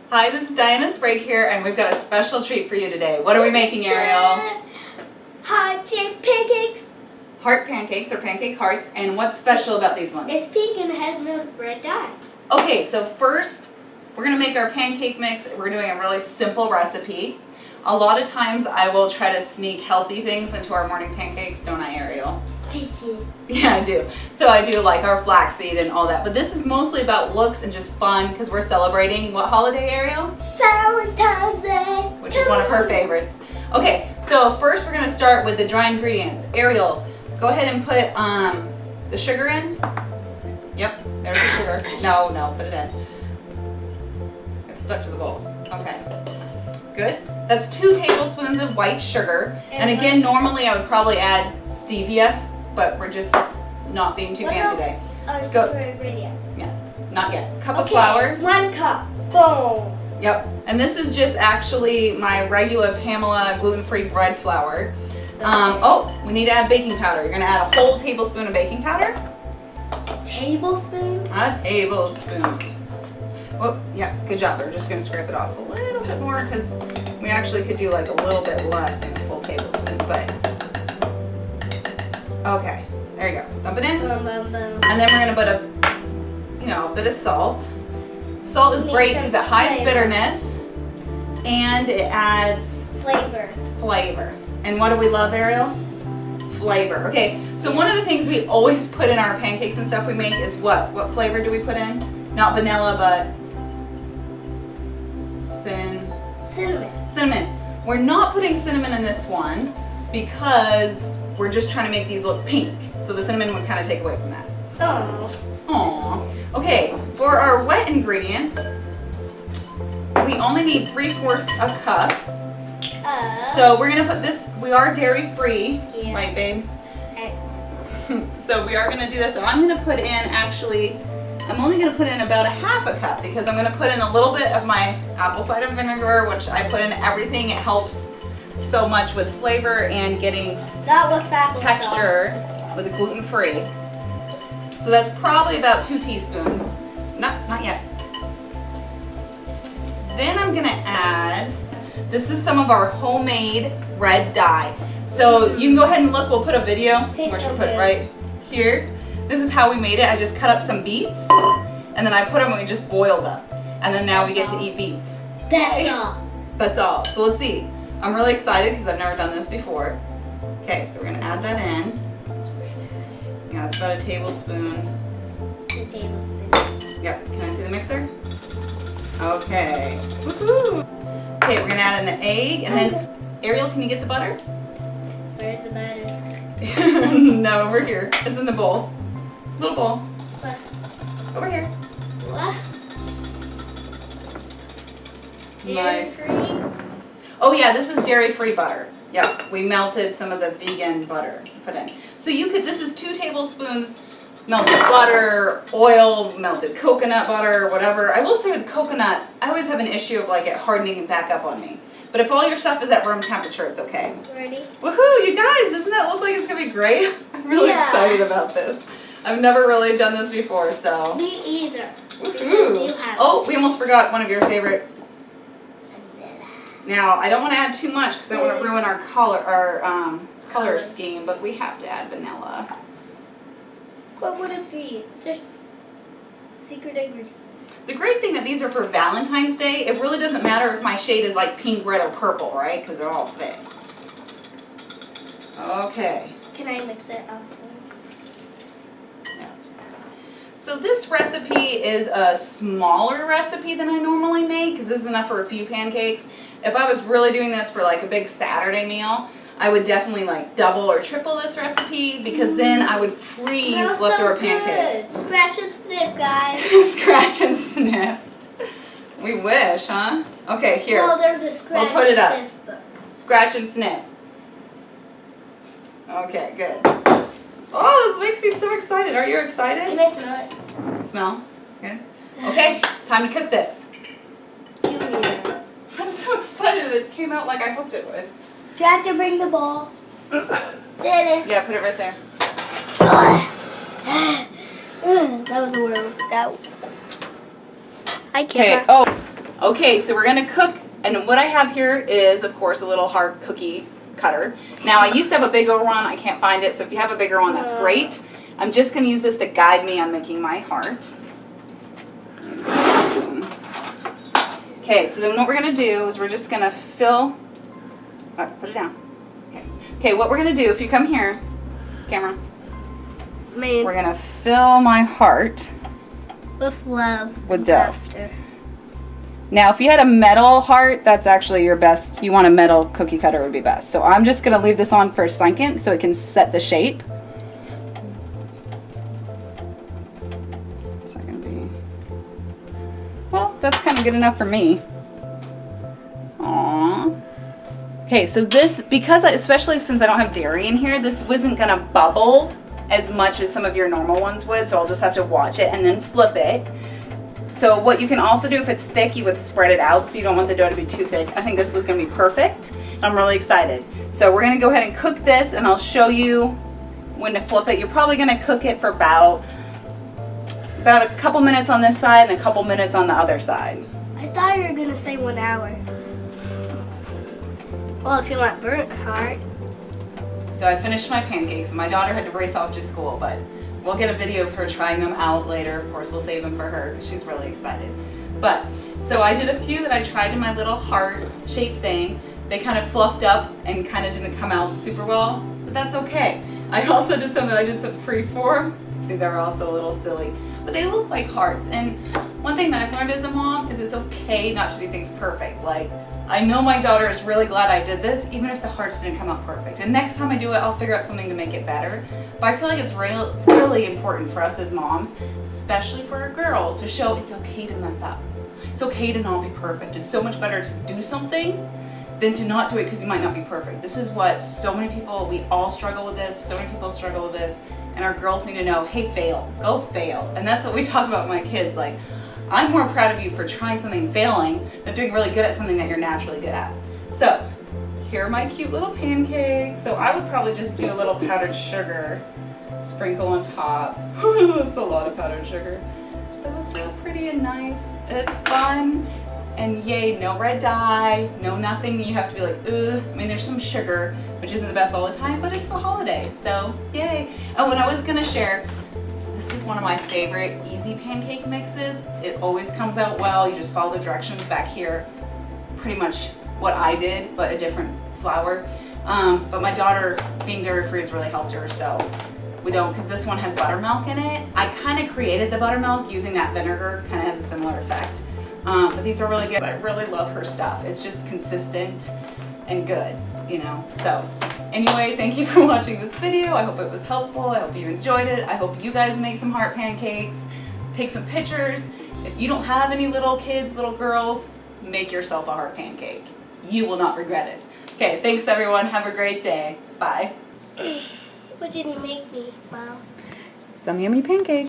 Hi, this is Diana Sprague here, and we've got a special treat for you today. What are we making, Ariel? Heart-shaped pancakes. Heart pancakes or pancake hearts. And what's special about these ones? It's pink and it has no red dye. Okay, so first we're going to make our pancake mix. We're doing a really simple recipe. A lot of times I will try to sneak healthy things into our morning pancakes, don't I, Ariel? Yeah, I do. So I do like our flaxseed and all that. But this is mostly about looks and just fun because we're celebrating what holiday, Ariel? Valentine's Day. Which is one of her favorites. Okay, so first we're going to start with the dry ingredients. Ariel, go ahead and put the sugar in. Yep, there's the sugar. No, put it in. It's stuck to the bowl. Okay, good. That's 2 tablespoons of white sugar. And again, normally I would probably add stevia, but we're just not being too fancy today. Go. Ingredient. Yeah, not yet. Cup of flour. 1 cup. Boom. Yep, and this is just actually my regular Pamela gluten-free bread flour. Oh, we need to add baking powder. You're gonna add a whole tablespoon of baking powder. A tablespoon? A tablespoon. Oh, yeah, good job. We're just gonna scrape it off a little bit more because we actually could do like a little bit less than a full tablespoon, but okay, there you go. Dump it in, and then we're gonna put a bit of salt. Salt is great because it hides bitterness and it adds flavor. And what do we love, Ariel? Flavor. Okay, so one of the things we always put in our pancakes and stuff we make is what? What flavor do we put in? Not vanilla, but cinnamon. We're not putting cinnamon in this one because we're just trying to make these look pink. So the cinnamon would kind of take away from that. Aww. Okay, for our wet ingredients, we only need 3/4 a cup. So we're gonna put this, we are dairy free, right babe? So we are gonna do this, and I'm gonna put in I'm only gonna put in about a 1/2 cup because I'm gonna put in a little bit of my apple cider vinegar, which I put in everything. It helps so much with flavor and getting texture with the gluten free. So that's probably about 2 teaspoons. Not yet. Then I'm gonna add, this is some of our homemade red dye. So you can go ahead and look, we'll put a video, where should we put it right here. This is how we made it. I just cut up some beets and then I put them and we just boiled them. And then now we get to eat beets. That's all. So let's see. I'm really excited because I've never done this before. Okay, so we're gonna add that in. Yeah, it's about a tablespoon. 2 tablespoons. Yep, can I see the mixer? Okay. Woohoo! Okay, we're gonna add in the egg and then, Ariel, can you get the butter? Where's the butter? No, over here. It's in the bowl. Little bowl. What? Over here. What? Nice. Dairy-free? Oh yeah, this is dairy-free butter. Yeah, we melted some of the vegan butter to put in. So this is 2 tablespoons melted butter, oil, melted coconut butter, whatever. I will say with coconut, I always have an issue of like it hardening back up on me. But if all your stuff is at room temperature, it's okay. Ready? Woohoo, you guys, doesn't that look like it's gonna be great? I'm really excited about this. I've never really done this before, so. Me either. Woohoo. Oh, we almost forgot one of your favorite. Now, I don't want to add too much because I don't want to ruin our color scheme, but we have to add vanilla. What would it be? Just secret ingredient. The great thing that these are for Valentine's Day, it really doesn't matter if my shade is like pink, red, or purple, right? Because they're all fit. Okay. Can I mix it up? Yeah. So this recipe is a smaller recipe than I normally make because this is enough for a few pancakes. If I was really doing this for like a big Saturday meal, I would definitely like double or triple this recipe because then I would freeze leftover pancakes. Scratch and sniff, guys. Scratch and sniff. We wish, huh? Okay, here. Well, there's a scratch we'll put it up. and sniff book. Scratch and sniff. Okay, good. Oh, this makes me so excited. Are you excited? Can I smell it? Smell? Good. Okay, time to cook this. I'm so excited that it came out like I hoped it would. Do you have to bring the bowl? Did it? Yeah, put it right there. That was a workout. I Okay. can't. Oh. Okay, so we're gonna cook, and what I have here is, of course, a little heart cookie cutter. Now, I used to have a bigger one. I can't find it, so if you have a bigger one, that's great. I'm just gonna use this to guide me on making my heart. Okay, so then what we're gonna do is we're just gonna fill, put it down. Okay, what we're gonna do, if you come here, camera, we're gonna fill my heart with love. With dough. Laughter. Now, if you had a metal heart, that's actually your best. You want a metal cookie cutter would be best. So I'm just gonna leave this on for a second so it can set the shape. It's not gonna be, well, that's kind of good enough for me. Aww. Okay, so this, because especially since I don't have dairy in here, this isn't gonna bubble as much as some of your normal ones would, so I'll just have to watch it and then flip it. So what you can also do, if it's thick, you would spread it out so you don't want the dough to be too thick. I think this is gonna be perfect. I'm really excited. So we're gonna go ahead and cook this, and I'll show you when to flip it. You're probably gonna cook it for about a couple minutes on this side and a couple minutes on the other side. I thought you were gonna say 1 hour. Well, if you want burnt heart. So I finished my pancakes. My daughter had to race off to school, but we'll get a video of her trying them out later. Of course, we'll save them for her because she's really excited. But, so I did a few that I tried in my little heart-shaped thing. They kind of fluffed up and kind of didn't come out super well, but that's okay. I also did some that I did some free-form. See, they're also a little silly, but they look like hearts. And one thing that I've learned as a mom is it's okay not to do things perfect. Like, I know my daughter is really glad I did this, even if the hearts didn't come out perfect. And next time I do it, I'll figure out something to make it better. But I feel like it's really important for us as moms, especially for our girls, to show it's okay to mess up. It's okay to not be perfect. It's so much better to do something than to not do it because you might not be perfect. This is what so many people, we all struggle with this, so many people struggle with this, and our girls need to know, hey, fail, go fail. And that's what we talk about with my kids, like, I'm more proud of you for trying something and failing than doing really good at something that you're naturally good at. So, here are my cute little pancakes. So I would probably just do a little powdered sugar, sprinkle on top. That's a lot of powdered sugar. That looks real pretty and nice. And it's fun. And yay, no red dye, no nothing you have to be like, ugh. I mean, there's some sugar, which isn't the best all the time, but it's the holiday, so yay. Oh, and I was gonna share, so this is one of my favorite easy pancake mixes. It always comes out well. You just follow the directions back here. Pretty much what I did, but a different flour. But my daughter, being dairy-free, has really helped her, so we don't, because this one has buttermilk in it. I kind of created the buttermilk using that vinegar, kind of has a similar effect. But these are really good. I really love her stuff. It's just consistent and good, you know. So anyway, thank you for watching this video. I hope it was helpful. I hope you enjoyed it. I hope you guys make some heart pancakes. Take some pictures. If you don't have any little kids, little girls, make yourself a heart pancake. You will not regret it. Okay, thanks everyone. Have a great day. Bye. What did you make me, Mom? Some yummy pancakes.